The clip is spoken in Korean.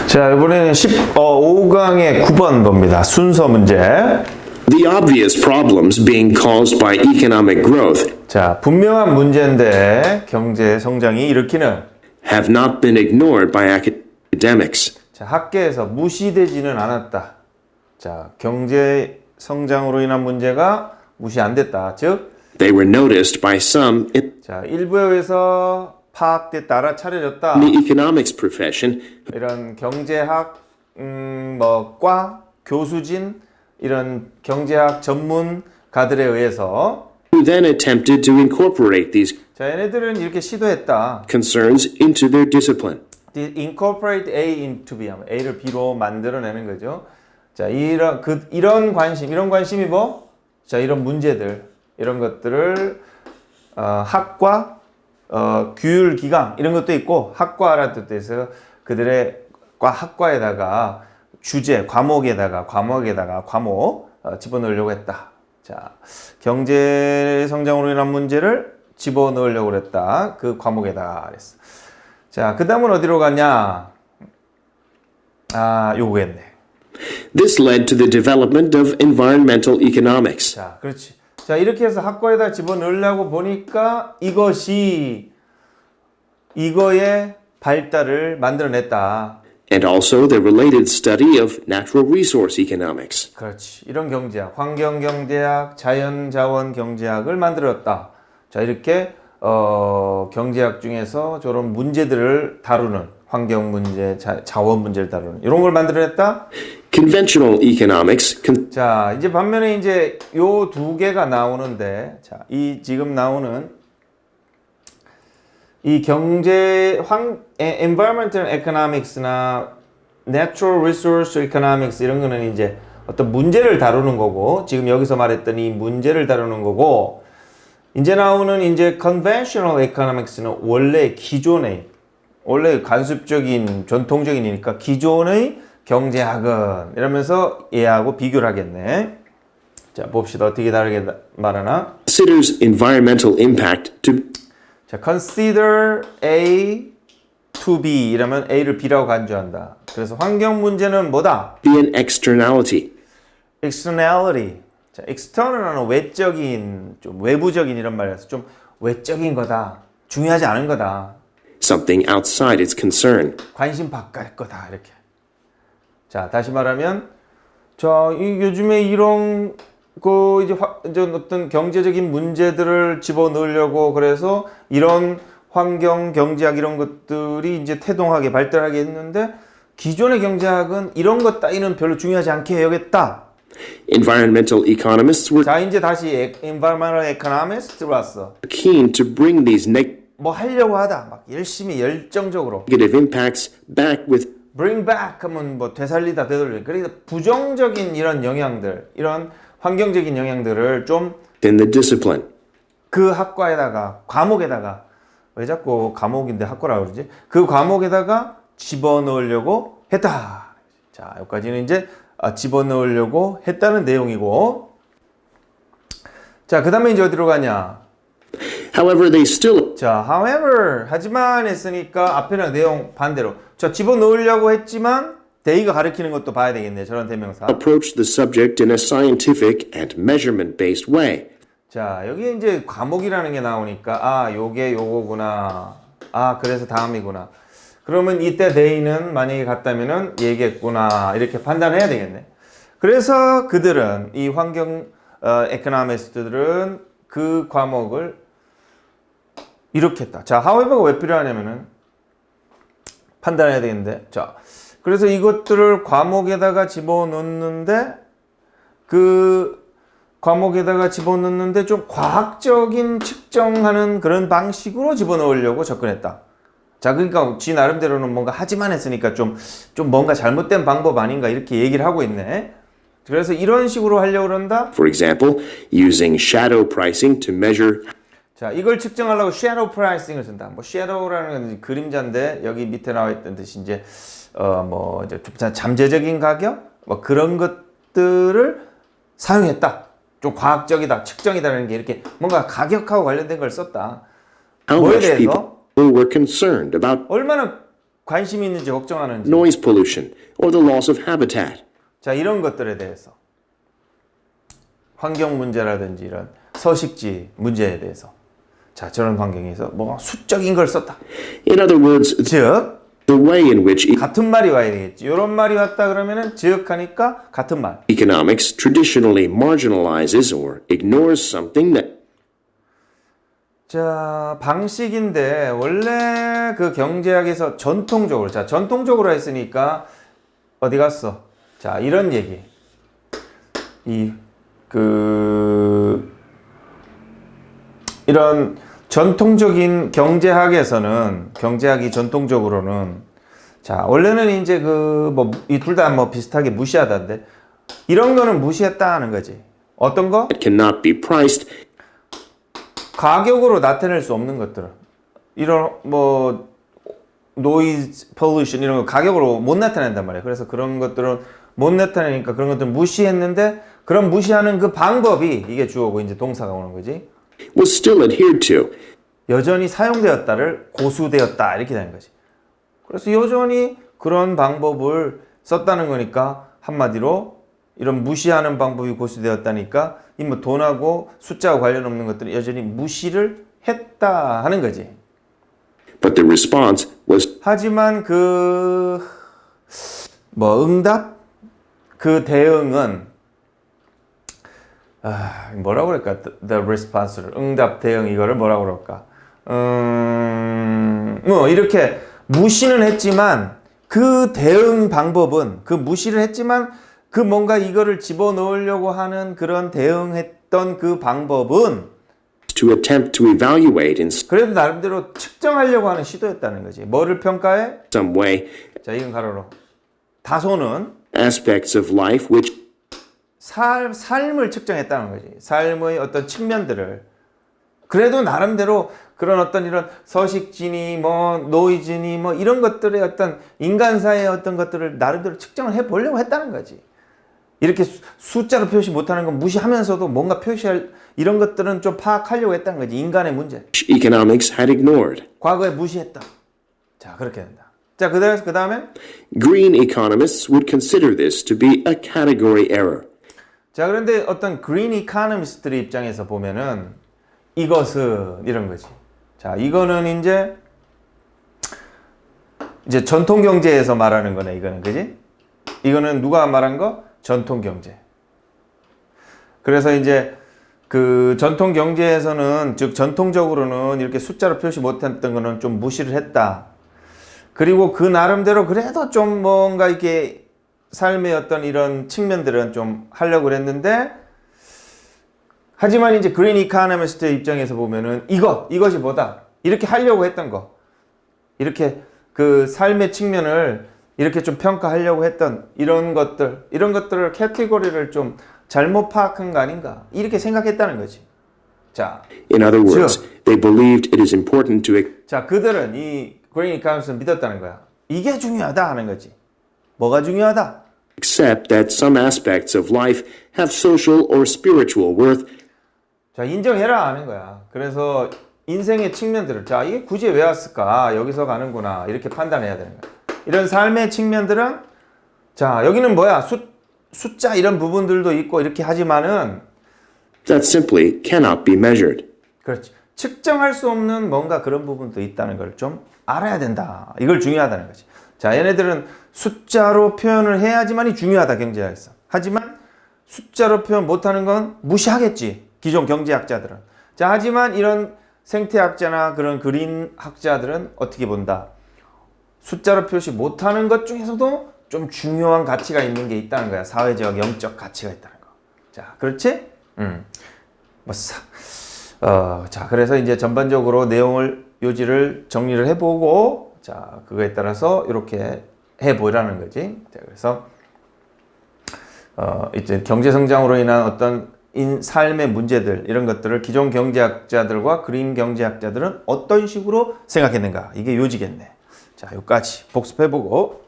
자, 이번에는 5강의 9번 봅니다. 순서 문제. The obvious problems being caused by economic growth 자, 분명한 문제인데 경제 성장이 일으키는 have not been ignored by academics. 자, 학계에서 무시되지는 않았다. 자, 경제 성장으로 인한 문제가 무시 안 됐다. 즉, They were noticed by some in 자, 일부에 의해서 파악됐다, 알아차려졌다. the economics profession 이런 경제학 과 교수진 이런 경제학 전문가들에 의해서 who then attempted to incorporate these 자, 얘네들은 이렇게 시도했다. concerns into their discipline. incorporate A into B 하면 A를 B로 만들어내는 거죠. 자, 이런 관심이 뭐? 자, 이런 문제들, 이런 것들을 학과, 규율 기강 이런 것도 있고 학과라는 뜻에서 그들의 학과에다가 주제, 과목에다가 과목 집어넣으려고 했다. 자, 경제 성장으로 인한 문제를 집어넣으려고 했다. 그 과목에다가 그랬어. 자, 그 다음은 어디로 갔냐? 요거겠네. This led to the development of environmental economics. 자, 그렇지. 자, 이렇게 해서 학과에다 집어넣으려고 보니까 이거의 발달을 만들어냈다. And also the related study of natural resource economics. 그렇지. 이런 경제학, 환경경제학, 자연자원 경제학을 만들었다. 자, 이렇게 경제학 중에서 저런 문제들을 다루는 환경 문제, 자원 문제를 다루는 이런 걸 만들어냈다. Conventional economics 자, 이제 반면에 이제 요 두 개가 나오는데, 자, 이 지금 나오는 이 environmental economics나 natural resource economics 이런 거는 이제 어떤 문제를 다루는 거고, 지금 여기서 말했던 이 문제를 다루는 거고, 이제 나오는 이제 conventional economics는 원래 관습적인 전통적인이니까 기존의 경제학은 이러면서 얘하고 비교를 하겠네. 자, 봅시다. 어떻게 다르게 말하나? considers environmental impact to 자, consider A to B 이러면 A를 B라고 간주한다. 그래서 환경 문제는 뭐다? be an externality. externality. 자, external은 외적인, 좀 외부적인 이런 말이라서 좀 외적인 거다. 중요하지 않은 거다. Something outside its concern. 관심 바깥 거다. 이렇게. 자, 다시 말하면, 자, 요즘에 이런, 이제 어떤 경제적인 문제들을 집어넣으려고 그래서 이런 환경, 경제학 이런 것들이 이제 태동하게 발달하게 했는데 기존의 경제학은 이런 것 따위는 별로 중요하지 않게 여겼다. Environmental economists were 자, 이제 다시 environmental economists 들어왔어. keen to bring these 뭐 하려고 하다. 막 열심히 열정적으로. negative impacts back with bring back 하면 뭐 되살리다, 되돌리다. 그러니까 부정적인 이런 영향들, 이런 환경적인 영향들을 좀 in the discipline. 그 학과에다가, 과목에다가, 왜 자꾸 과목인데 학과라고 그러지? 그 과목에다가 집어넣으려고 했다. 자, 여기까지는 이제 집어넣으려고 했다는 내용이고. 자, 그 다음에 이제 어디로 가냐? However, they still 자, however, 하지만 했으니까 앞에는 내용 반대로. 자, 집어넣으려고 했지만 they가 가리키는 것도 봐야 되겠네. 저런 대명사. approach the subject in a scientific and measurement-based way. 자, 여기에 이제 과목이라는 게 나오니까 요게 요거구나. 그래서 다음이구나. 그러면 이때 they는 만약에 같다면은 얘겠구나. 이렇게 판단해야 되겠네. 그래서 그들은 이 환경 에코노미스트들은 그 과목을 이렇게 했다. 자, however가 왜 필요하냐면은 판단해야 되겠는데. 자, 그래서 이것들을 과목에다가 집어넣는데 그 과목에다가 집어넣는데 좀 과학적인 측정하는 그런 방식으로 집어넣으려고 접근했다. 자, 그러니까 지 나름대로는 뭔가 하지만 했으니까 좀 뭔가 잘못된 방법 아닌가 이렇게 얘기를 하고 있네. 그래서 이런 식으로 하려고 그런다. For example, using shadow pricing to measure 자, 이걸 측정하려고 shadow pricing을 쓴다. 뭐 shadow라는 건 그림자인데 여기 밑에 나와 있던 뜻이 이제 이제 잠재적인 가격 뭐 그런 것들을 사용했다. 좀 과학적이다, 측정이다라는 게 이렇게 뭔가 가격하고 관련된 걸 썼다. how 뭐에 much 대해서? people were concerned about 얼마나 관심이 있는지 걱정하는지. noise pollution, or the loss of habitat. 자, 이런 것들에 대해서. 환경 문제라든지 이런 서식지 문제에 대해서. 자, 저런 환경에서 뭐 수적인 걸 썼다. In other words, 즉, the way in which 같은 말이 와야 되겠지. 이런 말이 왔다 그러면은 즉 하니까 같은 말. economics traditionally marginalizes or ignores something that 자, 방식인데 원래 그 경제학에서 전통적으로 자, 전통적으로 했으니까 어디 갔어? 자, 이런 얘기. 이런 전통적인 경제학이 전통적으로는 자, 원래는 이제 이 둘 다 뭐 비슷하게 무시하다는데 이런 거는 무시했다는 거지. 어떤 거? cannot be priced 가격으로 나타낼 수 없는 것들은 이런 뭐 노이즈 폴루션 이런 거 가격으로 못 나타낸단 말이에요. 그래서 그런 것들은 못 나타내니까 그런 것들 무시했는데 그런 무시하는 그 방법이 이게 주어고 이제 동사가 오는 거지. was still adhered to. 여전히 사용되었다를 고수되었다 이렇게 되는 거지. 그래서 여전히 그런 방법을 썼다는 거니까 한마디로 이런 무시하는 방법이 고수되었다니까 이 뭐 돈하고 숫자와 관련 없는 것들은 여전히 무시를 했다 하는 거지. But the response was 하지만 응답? 그 대응은 뭐라고 그럴까? The response를 응답, 대응 이거를 뭐라고 그럴까? 이렇게 무시는 했지만 그 대응 방법은 그 무시를 했지만 그 뭔가 이거를 집어넣으려고 하는 그런 대응했던 그 방법은 to attempt to evaluate in 그래도 나름대로 측정하려고 하는 시도였다는 거지. 뭐를 평가해? some way 자, 이건 가로로. 다소는 aspects of life which 삶을 측정했다는 거지. 삶의 어떤 측면들을. 그래도 나름대로 그런 어떤 이런 서식지니 뭐 노이즈니 뭐 이런 것들의 어떤 인간사의 어떤 것들을 나름대로 측정을 해보려고 했다는 거지. 이렇게 숫자로 표시 못하는 건 무시하면서도 뭔가 표시할 이런 것들은 좀 파악하려고 했다는 거지. 인간의 문제. economics had ignored. 과거에 무시했다. 자, 그렇게 된다. 자, 그 다음에 Green economists would consider this to be a category error. 자, 그런데 어떤 그린 이코노미스트의 입장에서 보면은 이것은 이런 거지. 자, 이거는 이제 전통 경제에서 말하는 거네, 이거는. 그지? 이거는 누가 말한 거? 전통 경제. 그래서 이제 그 전통 경제에서는 즉 전통적으로는 이렇게 숫자로 표시 못했던 거는 좀 무시를 했다. 그리고 그 나름대로 그래도 좀 뭔가 이렇게 삶의 어떤 이런 측면들은 좀 하려고 그랬는데 하지만 이제 그린 이코노미스트의 입장에서 보면은 이것이 뭐다? 이렇게 하려고 했던 거. 이렇게 그 삶의 측면을 이렇게 좀 평가하려고 했던 이런 것들을 캐티고리를 좀 잘못 파악한 거 아닌가? 이렇게 생각했다는 거지. 자, In other words, they believed it is important to 자, 그들은 이 그린 이코노미스트를 믿었다는 거야. 이게 중요하다 하는 거지. 뭐가 중요하다? accept that some aspects of life have social or spiritual worth 자, 인정해라 하는 거야. 그래서 인생의 측면들을 자, 이게 굳이 왜 왔을까? 여기서 가는구나. 이렇게 판단해야 되는 거야. 이런 삶의 측면들은 자, 여기는 뭐야? 숫자 이런 부분들도 있고 이렇게 하지만은 that simply cannot be measured. 그렇지. 측정할 수 없는 뭔가 그런 부분도 있다는 걸 좀 알아야 된다. 이걸 중요하다는 거지. 자, 얘네들은 숫자로 표현을 해야지만이 중요하다, 경제학에서. 하지만 숫자로 표현 못하는 건 무시하겠지, 기존 경제학자들은. 자, 하지만 이런 생태학자나 그런 그린학자들은 어떻게 본다? 숫자로 표시 못하는 것 중에서도 좀 중요한 가치가 있는 게 있다는 거야. 사회적, 영적 가치가 있다는 거. 자, 그렇지? 자, 그래서 이제 전반적으로 요지를 정리를 해보고, 자, 그거에 따라서 이렇게 해보라는 거지. 자, 그래서, 이제 경제 성장으로 인한 어떤 삶의 문제들, 이런 것들을 기존 경제학자들과 그린 경제학자들은 어떤 식으로 생각했는가. 이게 요지겠네. 자, 여기까지 복습해보고,